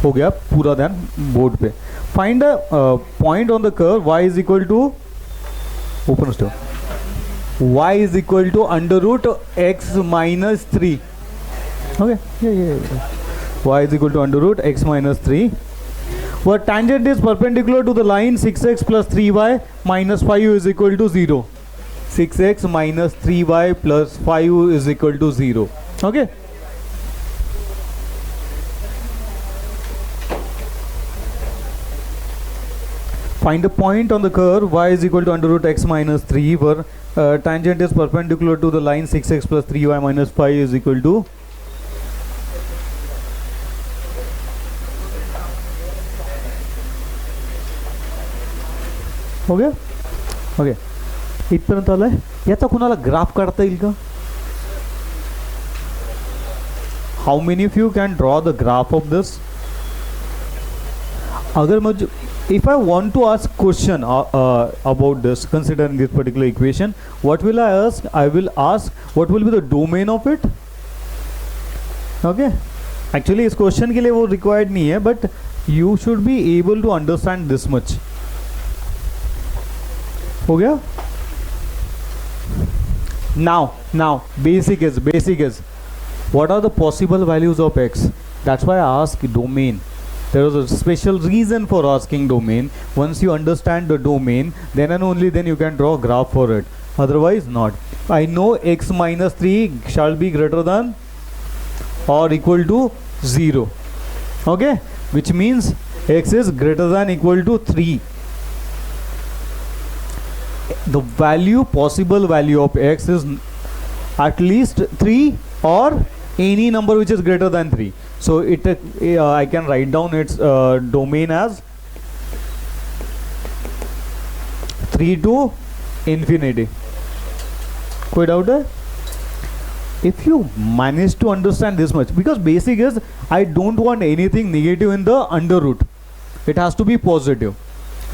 हो गया, पूरा ध्यान बोर्ड पे. Find a point on the curve y is equal to, open stop, y is equal to under root x minus 3. Okay, ये y is equal to under root x minus 3, where tangent is perpendicular to the line 6x plus 3y minus 5 is equal to 0. 6x minus 3y plus 5 is equal to 0. Okay. Find a point on the curve y is equal to under root x minus 3 where tangent is perpendicular to the line 6x plus 3y minus 5 is equal to. हो गया. Okay, इथपर्यंत आलंय. याचा कुणाला graph काढता येईल का? How many of you can draw the graph of this? अगर मुझे, if I want to ask question about this, considering this particular equation, what will I ask? I will ask what will be the domain of it. Okay, actually इस question के लिए वो required नहीं है, but you should be able to understand this much. हो गया. Now basic is what are the possible values of x? That's why I ask domain. There is a special reason for asking domain. Once you understand the domain, then and only then you can draw a graph for it. Otherwise not. I know x minus 3 shall be greater than or equal to 0. Okay, which means x is greater than equal to 3. The value, possible value of x is at least 3 or any number which is greater than 3. So it I can write down its domain as 3 to infinity. कोई doubt है? If you manage to understand this much, because basic is I don't want anything negative in the under root. It has to be positive.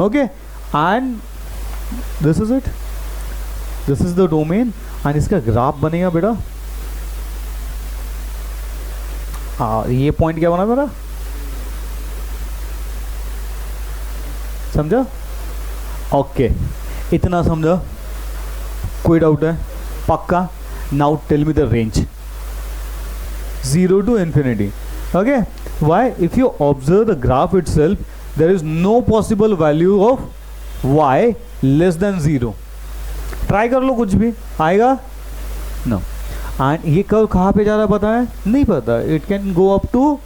Okay, and this is it. This is the domain, and इसका graph बनेगा बेटा. ये point क्या बना मेरा, समझा? Okay, इतना समझा? कोई डाउट है? पक्का? Now tell me the range. 0 to infinity. Okay, why? If you observe the graph itself, there is no possible value of y less than 0. Try कर लो, कुछ भी आएगा? नो. एंड ये कर्व कहाँ पे जा रहा है पता है? नहीं पता. It can go up to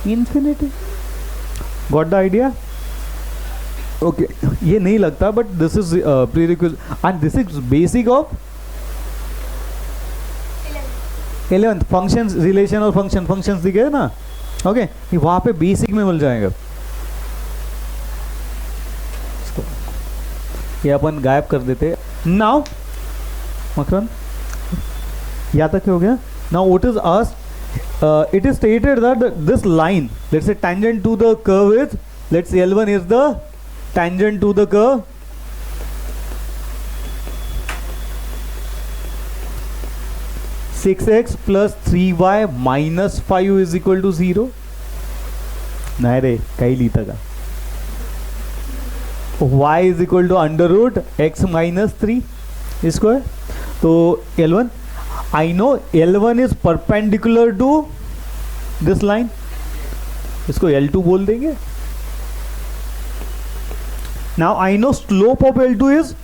infinity. Got the idea? Okay, ये नहीं लगता, but this is prerequisite and this is basic of 11th. Functions, relation और फंक्शंस दिखे ना. ओके, वहाँ पे बेसिक में मिल जाएगा. ये अपन गायब कर देते. नाउ मकरन, यहाँ तक हो गया. Now what is asked, it is stated that this line, let's say tangent to the curve is, let's say L1 is the tangent to the curve. (6x plus 3y minus 5 is equal to 0. नहीं रे, कहीं लिखा का. y is equal to under root x minus 3 square. तो L1, I know L1 is perpendicular to this line. इसको L2 बोल देंगे. Now I know slope of L2 is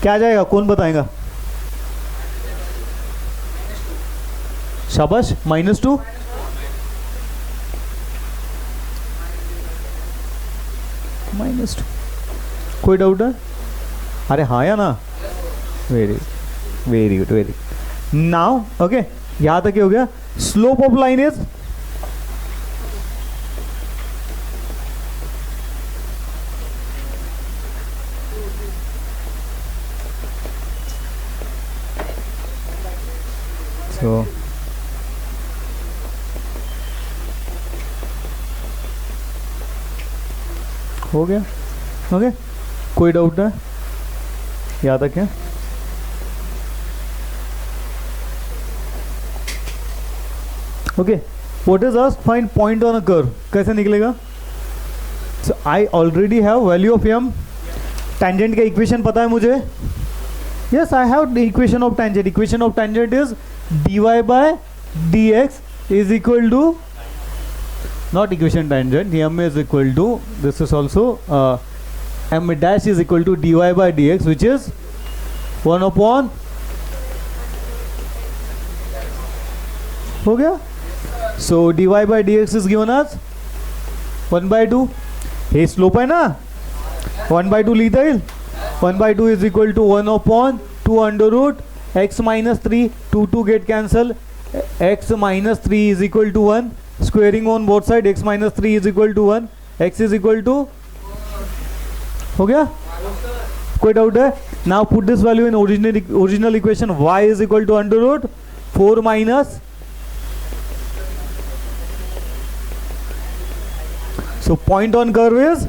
क्या आ जाएगा? कौन बताएगा? शाबाश, -2. -2. कोई डाउट है? अरे हाँ या ना? Very good, very. Now okay, यहाँ तक हो गया. Slope of line is so हो गया. ओके, कोई डाउट है? यहाँ तक है? Okay, what is asked, find point on a curve, कैसे निकलेगा? So I already have value of m, tangent का इक्वेशन पता है मुझे, yes I have the equation of tangent, equation of tangent is dy by dx is equal to, not equation tangent, m is equal to, this is also m dash is equal to dy by dx, which is 1 upon, हो गया? So dy by dx is given as 1 by 2, हे slope है ना, 1 by 2 लिखता है, 1 by 2 is equal to 1 upon 2 under root x minus 3, 2 get cancel, x minus 3 is equal to 1, squaring on both side, x minus 3 is equal to 1, x is equal to, हो गया? कोई doubt है? Now put this value in original equation, y is equal to under root 4 minus, so point on curve is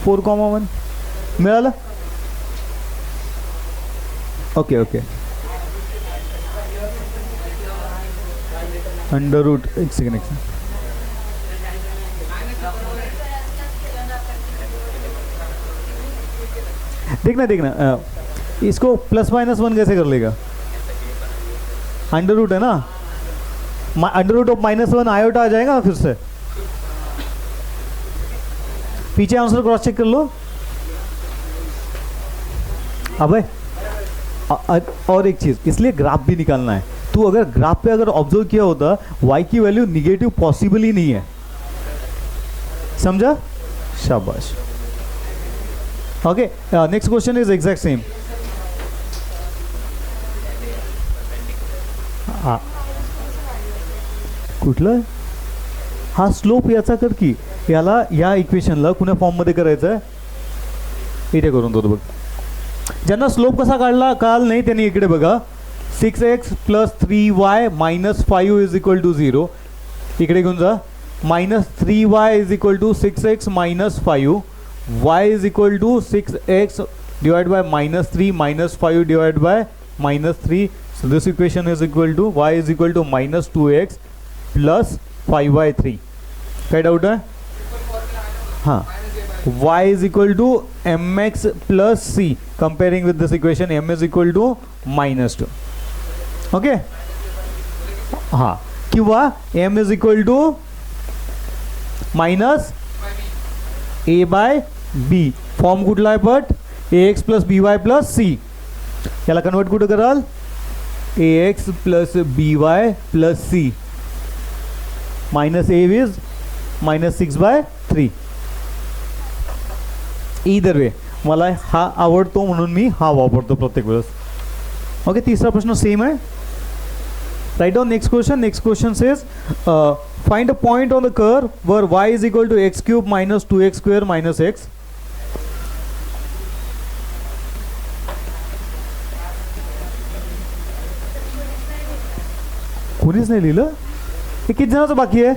4,1 मिळालं? Okay okay, under route, एक second, देखना देखना इसको plus minus 1 कैसे कर लेगा? अंडर रूट है ना, अंडर रूट ऑफ -1 आयोटा आ जाएगा ना फिर से, पीछे आंसर क्रॉस चेक कर लो। अबे और एक चीज, इसलिए ग्राफ भी निकालना है। तू अगर ग्राफ पे अगर ऑब्जर्व किया होता, y की वैल्यू निगेटिव पॉसिबल ही नहीं है, समझा? शाबाश। Okay, next question is exact same. कुठलं? हा स्लोप याचा कर की, याला या इक्वेशनला कुण्या फॉर्ममध्ये करायचं आहे? इथे करून तो बघ, ज्यांना स्लोप कसा काढला काल नाही त्यांनी इकडे बघा, 6x plus 3y minus 5 is equal to 0, इकडे घेऊन जा, minus 3y is equal to 6x minus 5, y is equal to 6x divide by minus 3 minus 5 divide by minus 3, so this equation is equal to y is equal to minus 2x plus 5y3। काय doubt आहे? हाँ, y is equal to mx plus c, comparing with this equation m is equal to -2, okay? हाँ, किंवा m is equal to minus a by b, form कुठला आहे पट? ax plus by plus c, याला convert कुठं कराल? ax plus by plus c, minus a is minus 6/3। इधर वे मला हा आवडतो म्हणून मी हा वापरतो प्रत्येक वेळेस। ओके, तीसरा प्रश्न सेम है, write down next question. Next question says find a point on the curve where y is equal to x cube minus 2x square minus x। कोणीच नाही लिहिलं, हे किती जणांचं बाकी आहे?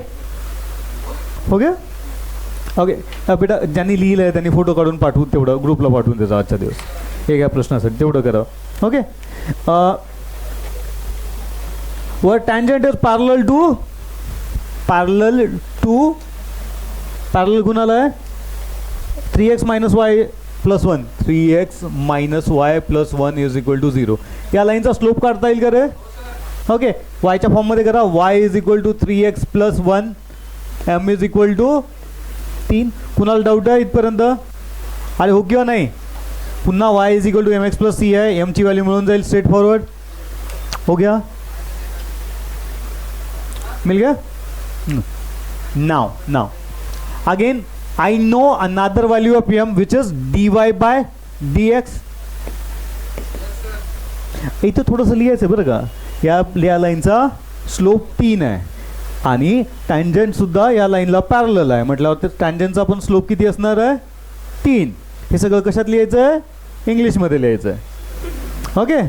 हो गया? ओके, बेटा ज्यांनी लिहिलं आहे त्यांनी फोटो काढून पाठवून तेवढं ग्रुपला पाठवून द्यायचा आजच्या दिवस, हे काय प्रश्नासाठी तेवढं करा। ओके, वर टँजंट इज पॅरलल टू कुणाला आहे? 3x minus y plus 1, 3x minus y plus 1 is equal to 0। या लाईनचा स्लोप काढता येईल का रे? ओके, वायच्या फॉर्ममध्ये करा, y is equal to 3x plus 1, m is equal to 3। कुणाला डाऊट आहे इथपर्यंत? अरे हो किंवा नाही? पुन्हा y is equal to mx plus c आहे, m ची व्हॅल्यू मिळून जाईल स्ट्रेट फॉरवर्ड, हो गया? मिल गया? Now again I know another value of m which is dy by dx। इथं थोडंसं लिहायचं बरं का, या लाईनचा स्लोप 3 आहे आणि टँजंट सुद्धा या लाईनला पॅरलल आहे, म्हटल्यावर टँजंटचा पण स्लोप किती असणार आहे? 3। हे सगळं कशात लिहायचं आहे? इंग्लिशमध्ये लिहायचं आहे। ओके,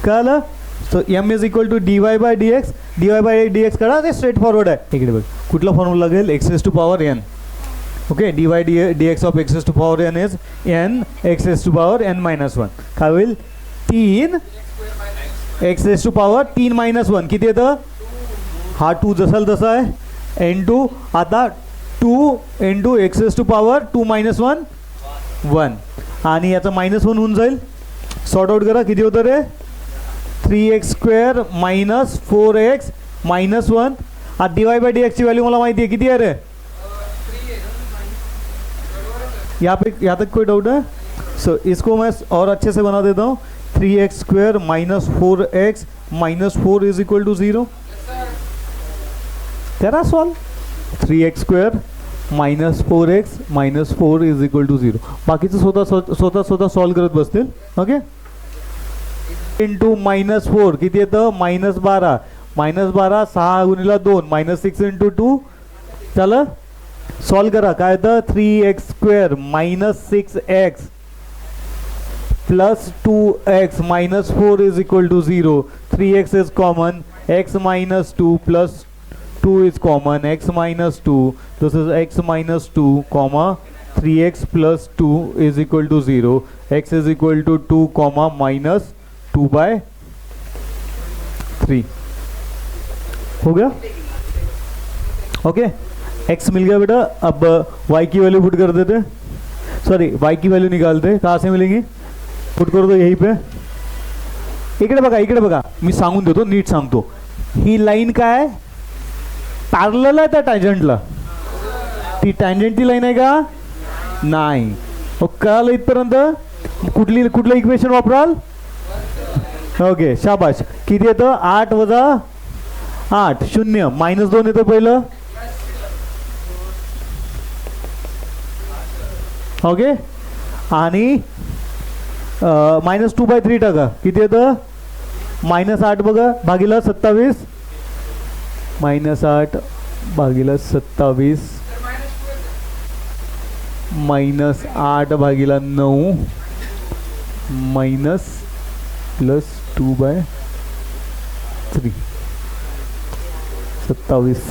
कळलं? So m is equal to dy by dx करा, ते स्ट्रेट फॉरवर्ड आहे। इकडे बघ, कुठला फॉर्म्युला लागेल? x to power n। Okay, dx of x to power n is n x to power n minus 1, काय होईल? 3 x raise to power 3 minus 1 किती येतं? हा 2 जसाल तसा आहे इंटू आता 2 into x raise to power 2 minus 1 1 आणि याचं -1 होऊन जाईल. सॉर्ट आउट करा किती होतं रे? 3x² minus 4x minus 1. हा dy बाय dx ची व्हॅल्यू मला माहिती आहे किती आहे रे? यहाँ तक कोई डाउट है? सो इसको मैं और अच्छे से बना देता हूँ. 3x² minus 4x minus 4 is equal to 0. करा solve. 3x² minus 4x minus 4 is equal to 0. बाकीचं स्वतः सॉल्व करत बसतील. ओके. इंटू -4 किती येतं? -12. -12 6 गुणिला 2 -6 इंटू 2. चला सॉल्व करा. काय येतं? 3x² minus 6x plus 2x minus 4 is equal to 0. 3x is common. x minus 2 plus 2 is common. x minus 2. This is x minus 2 comma 3x plus 2 is equal to 0. x is equal to 2 comma minus 2 by 3. हो गया? Okay. x mill गया बेटा. अब y की value put कर देते. Sorry y की value निकालते. कहाँ से मिलेंगी? पुट कर दो यहीं पे. इकडे बघा मी सांगून देतो. नीट सांगतो. ही लाईन काय पॅरलल आहे त्या टँजंटला. ती टँजंटची लाईन आहे का? नाही. कळालं इथपर्यंत? कुठलं इक्वेशन वापराल? ओके शाबाश. किती येतं? 8 वजा 8 0 -2 येतं पहिलं. ओके. आणि -2/3 टाका. किती येतं? -8 बघा भागीला 27. -8 भागीला 27 -8 भागीला 9 माइनस प्लस 2/3 27.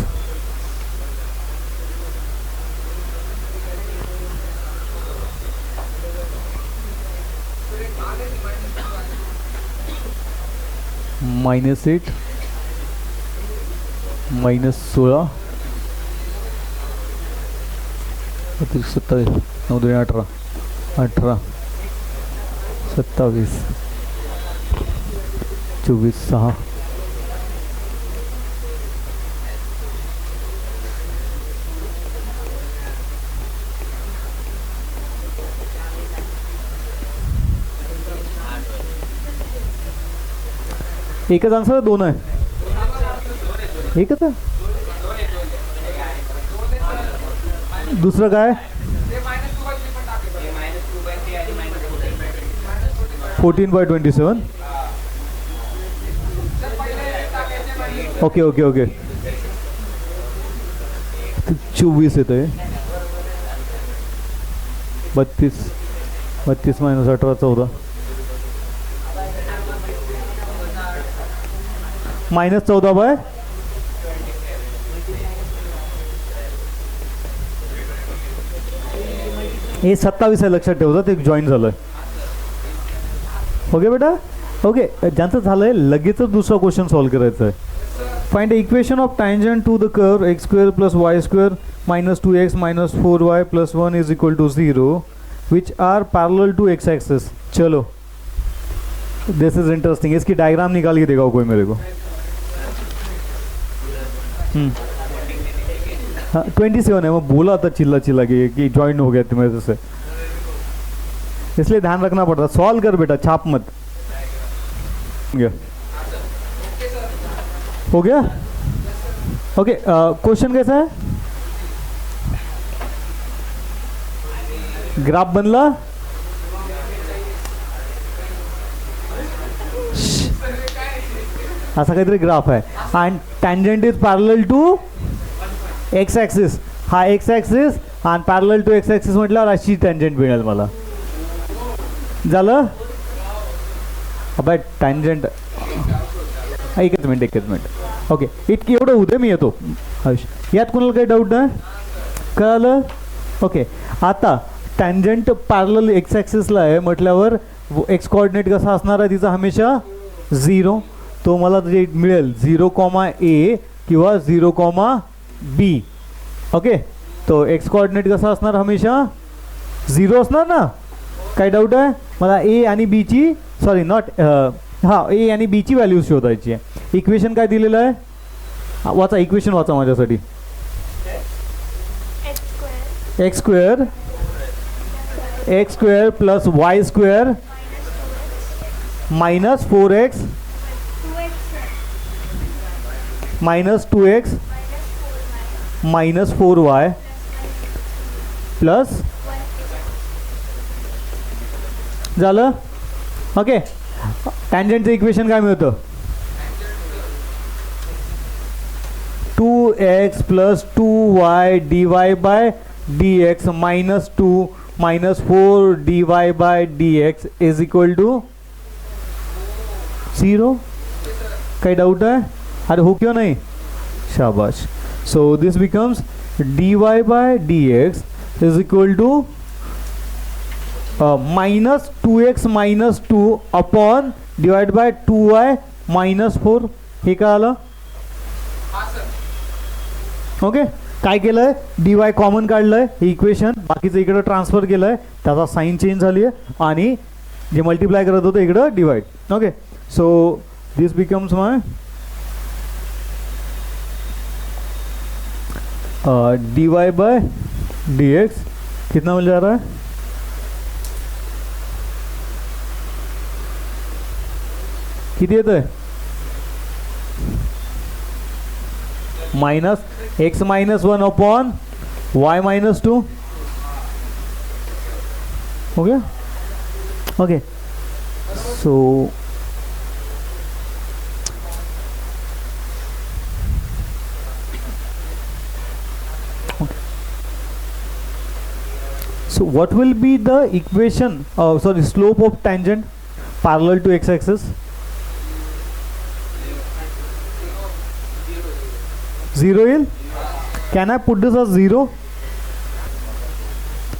-8 -16 27 9 2 18 18 27 24 6 एकच आन्सर. 2 आहे. एकच आहे. दुसरं काय? 14/27. Okay okay okay. 24 येत आहे. 32 -18 14 -14 बाय हे 27 आहे. लक्षात ठेवता ते जॉईन झालं. ओके बेटा. ओके. ज्यांचं झालंय लगेचच दुसरा क्वेश्चन सॉल्व करायचा आहे. Find the equation of tangent to the curve x² + y² - 2x - 4y + 1 is equal to 0 which are parallel to x axis. चलो दिस इज इंटरेस्टिंग. इसकी डायग्राम निकाल के देगा कोई मेरे को. 27 है. मैं बोला था चिल्ला कि ज्वाइन हो गया तुम्हें से, इसलिए ध्यान रखना पड़ता. सॉल्व कर बेटा, छाप मत. हो गया. ओके. क्वेश्चन कैसा है? ग्राफ बनला. असा काहीतरी ग्राफ आहे आणि tangent is parallel to x axis. हा एक्स ॲक्सिस आणि पॅरलल टू एक्स ॲक्सिस म्हटल्यावर अशी टँजंट मिळेल मला. झालं. अबे टँजंट एकच मिनिट. ओके. इतकी एवढं होते मी येतो. यात कोणाला काही डाऊट नाही? कळालं? ओके. आता टँजंट पॅरलल एक्स ॲक्सिसला आहे म्हटल्यावर एक्स कोऑर्डिनेट कसा असणार आहे तिचा हमेशा 0. तो मला जे मिळेल 0,a किंवा 0,b. ओके, तो एक्स कोऑर्डिनेट कसा असणार, हमेशा 0 असणार ना. काय डाऊट आहे मला? ए आणि बी ची, सॉरी नॉट, हां, ए आणि बी ची व्हॅल्यूज शोधायची आहे. इक्वेशन काय दिलेलं आहे? वाचा इक्वेशन, वाचा माझ्यासाठी. X square plus y square minus 4x minus 2x minus 4y plus, झालं. ओके, टँजंटचं इक्वेशन काय मिळतं? 2x plus 2y dy by dx minus 2 minus 4 dy by dx is equal to 0. काही डाऊट आहे? अरे हो क्यों नाही? शाबाश. So this becomes dy by dx is equal to minus 2x minus 2 upon divide by 2y minus 4. हे काय आलं? ओके, काय केलंय? dy कॉमन काढलंय, हे इक्वेशन बाकीचं इकडं ट्रान्सफर केलंय, त्याचा साइन चेंज झाली आहे आणि जे मल्टिप्लाय करत होतं इकडं divide. Okay, so this becomes my dy by dx कितना मिल जा रहा है? किती येत आहे? Minus x minus 1 upon y minus 2. Okay okay, so so what will be the equation, sorry, slope of tangent parallel to x-axis? 0 येईल. Can I put this as 0?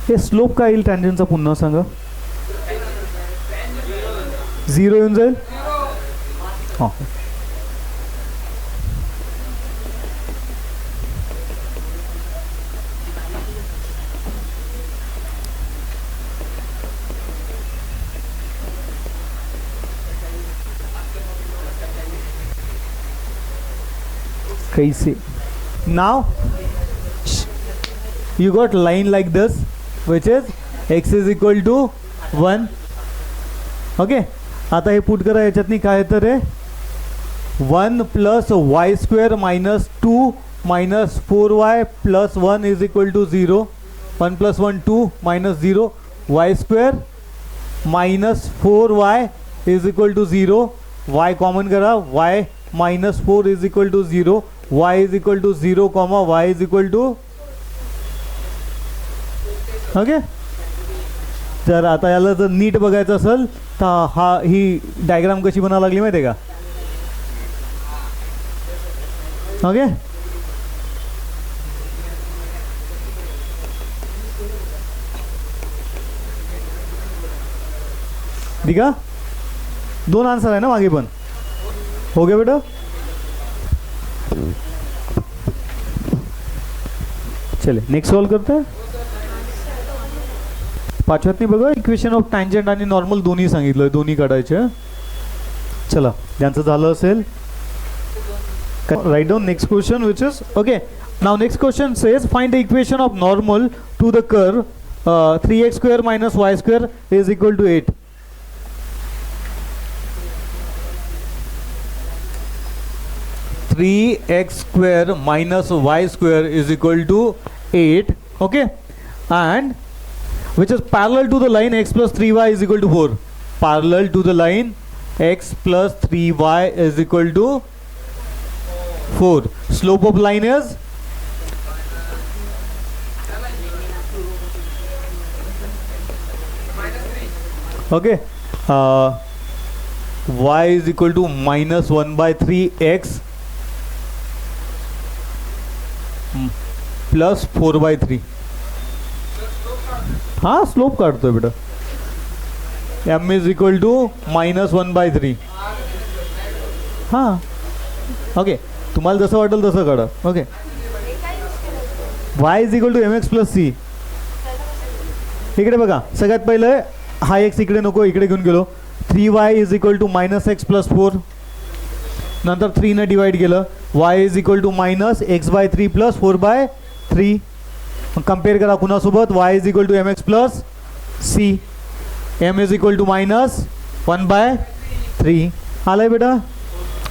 हे स्लोप काय येईल टँजंटचा पुन्हा सांगा. 0 येऊन जाईल. हां, कैसे? Now you got line like this which is x is equal to 1. Okay, आता हे पुट करा याच्यातनी. काय येतं रे? 1 plus y square minus 2 minus 4y plus 1 is equal to 0. 1 plus 1 2 minus 0 y square minus 4y is equal to 0. y common करा, y minus 4 is equal to 0. y is equal to 0 comma y is equal to. Okay, तर आता याला जर नीट बघायचं असेल तर ही diagram कशी बनावं लागली माहिती आहे का? ओके, ठीक है. 2 आंसर आहे ना मागे पण. हो गया बेटा. चले नेक्स्ट सॉल्व करते हैं. पाचव्यातनी बघा, इक्वेशन ऑफ टँजंट आणि नॉर्मल दोन्ही सांगितलं, दोन्ही काढायचे. चला, ज्यांचं झालं असेल write down next question which is okay. Now next question says find the equation of normal to the curve 3x square minus y square is equal to 8. Three x square minus y square is equal to 8. Okay, and which is parallel to the line x plus 3y is equal to 4. Parallel to the line x plus 3y is equal to 4. Slope of line is okay, y is equal to minus 1 by 3x plus 4 by 3. हाँ, slope काटतोय बेटा. m is equal to minus 1 by 3. हां okay, तुम्हाला जसं वाटेल तसं काढा. Okay, y is equal to m x plus c. इकडे बघा, सगळ्यात पहिलं हा एक्स इकडे नको, इकडे घेऊन गेलो. 3y is equal to minus x plus 4. नंतर 3ने डिवाइड केलं. y is equal to minus x by 3 plus 4/3. Compare करा कुणासोबत, y is equal to m x plus c. m is equal to minus 1/3. आलंय बेटा.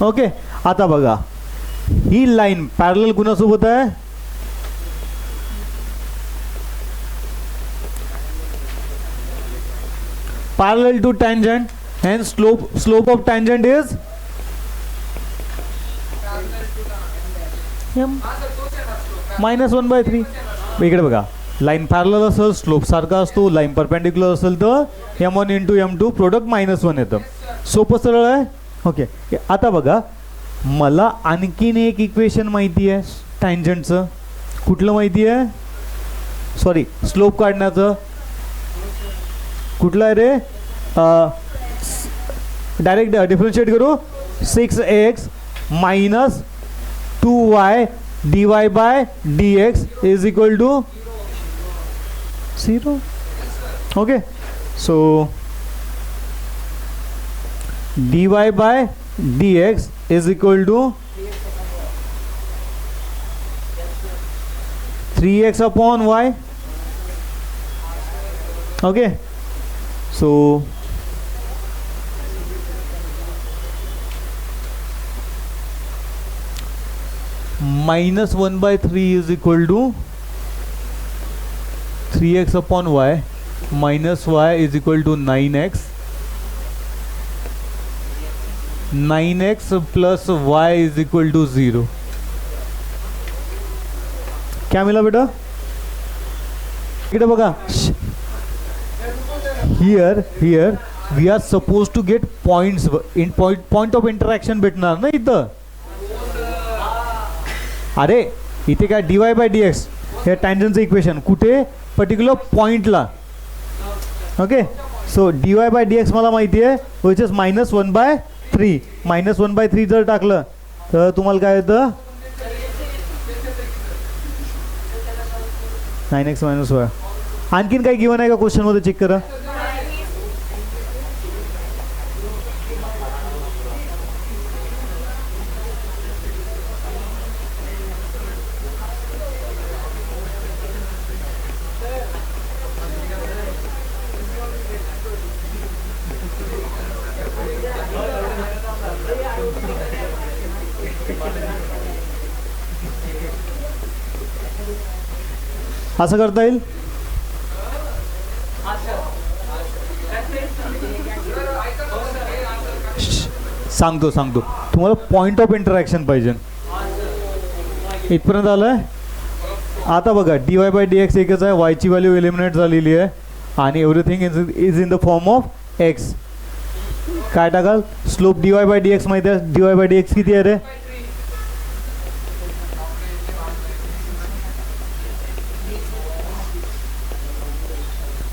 ओके, आता बघा ही line parallel कुणासोबत आहे, parallel to tangent, hence slope of tangent is m minus 1/3. इकडे बघा, line parallel असेल स्लोप सारखा असतो, लाईन परपेंडिक्युलर असेल तर m1 इंटू m2 प्रोडक्ट -1 येतं. सोपं सरळ आहे. ओके, आता बघा मला आणखीन एक इक्वेशन माहिती आहे टँजंटचं. कुठलं माहिती आहे, सॉरी स्लोप काढण्याचं. कुठला आहे रे, डायरेक्ट डिफरन्शिएट करू. 6x minus 2y dy by dx is equal to 0. Okay, so dy by dx is equal to 3x upon y. Okay, so minus 1/3 is equal to 3x upon y minus y is equal to 9x. 9x plus y is equal to 0. क्या मिला बेटा, इकडे बघा. Here we are suppose to get points in point of interaction भेटणार ना इथं. अरे इथे काय dy बाय dx हे टँजंटचं इक्वेशन कुठे, पर्टिक्युलर पॉइंटला. Okay, so dy by dx मला माहिती आहे विच इज -1/3. -1/3 जर टाकलं तर तुम्हाला काय येतं, 9x मायनस y. आणखीन काही गिवन आहे का क्वेश्चन मध्ये, चेक करा. असं करता येईल. सांगतो तुम्हाला पॉइंट ऑफ इंटरॅक्शन पाहिजे. इथपर्यंत आलंय. आता बघा dy बाय dx एकच आहे, y ची व्हॅल्यू एलिमिनेट झालेली आहे आणि everything is in the form of x. काय टाकाल, स्लोप dy बाय dx माहिती आहे. dy बाय dx किती आहे रे,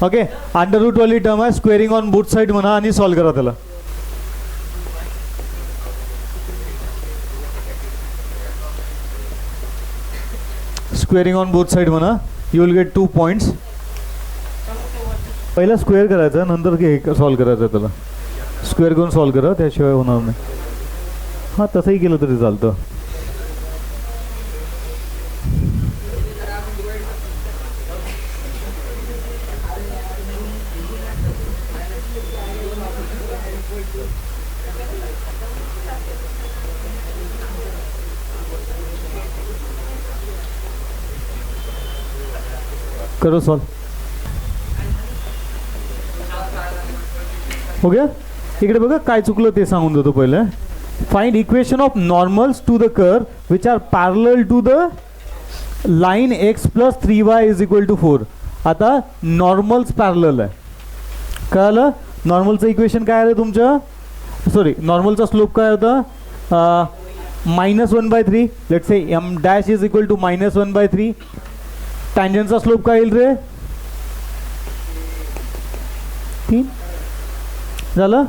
ओके. अंडर रूट वाली टर्म आहे, स्क्वेअरिंग ऑन बोथ साइड म्हणा आणि सॉल्व करा त्याला. स्क्वेअरिंग ऑन बोथ साइड म्हणा, यू विल गेट 2 पॉइंट्स. पहिला स्क्वेअर करायचा, नंतर हे सॉल्व करायचं. त्याला स्क्वेअर करून सॉल्व करा, त्याशिवाय होणार नाही. हां, तसंही केलं तरी चालतं. करो सॉल्व. हो गया. इकडे बघा काय चुकलं ते सांगून देतो पहिले. Find equation of normals to the curve which are parallel to the line x plus 3y is equal to 4. आता नॉर्मल्स पॅरलल आहे, कळलं. नॉर्मलचं इक्वेशन काय आहे तुमचं, सॉरी नॉर्मलचा स्लोप काय होता, -1/3. Let's say m dash is equal to -1/3. टँजंटचा slope काय येईल रे, 3 झालं.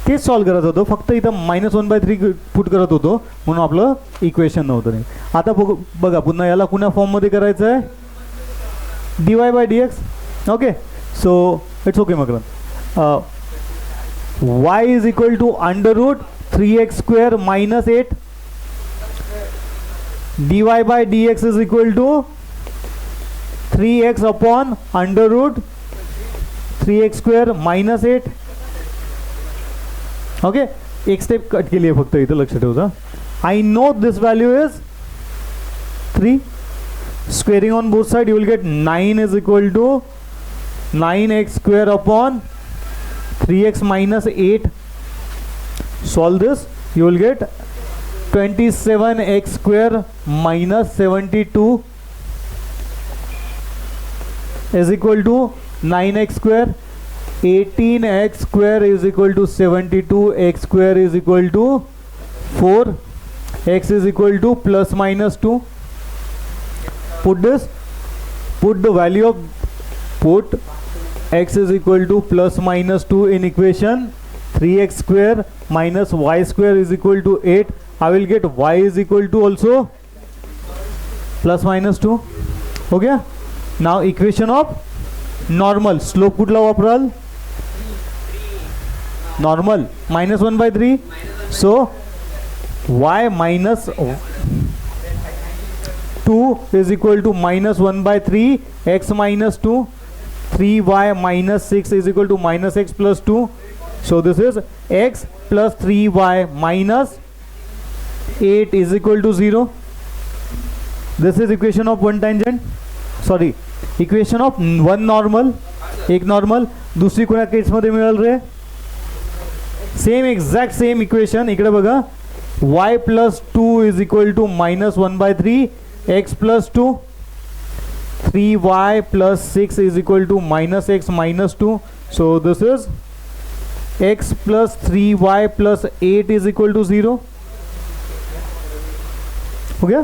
तेच सॉल्व करत होतो, फक्त इथं -1/3 पुट करत होतो म्हणून आपलं इक्वेशन नव्हतं नाही. आता बघा पुन्हा याला कुणा फॉर्ममध्ये करायचं आहे, dy/dx. Okay, so it's okay मग y is equal to √3x² - 8 dy/dx is equal to 3x upon √3x² - 8. Okay, एक स्टेप कट केली आहे फक्त इथं लक्ष ठेवता. I know this value is 3. Squaring on both side you will get 9 is equal to 9x² upon 3x - 8. Solve this, you will get 27x² - 72 is equal to 9x². 18x² is equal to 72, x² is equal to 4, x is equal to ±2. Put this, put the value of, put x is equal to ±2 in equation. 3x² minus y² is equal to 8. I will get y is equal to also ±2. Okay, now equation of normal, slope कुठला वापराल, normal, -1/3. so y minus 2 is equal to -1/3, x minus 2, 3y minus 6 is equal to -x plus 2. So this is x plus 3y minus 8 is equal to 0. This is equation of one tangent, sorry, equation of one normal. एक normal, दुसरी कोणा केसमध्ये मिळाल रे, same exact same equation. इकडे बघा, y plus 2 is equal to -1/3, x plus 2, 3y plus 6 is equal to -x minus 2. So this is x plus 3y plus 8 is equal to 0. हो गया.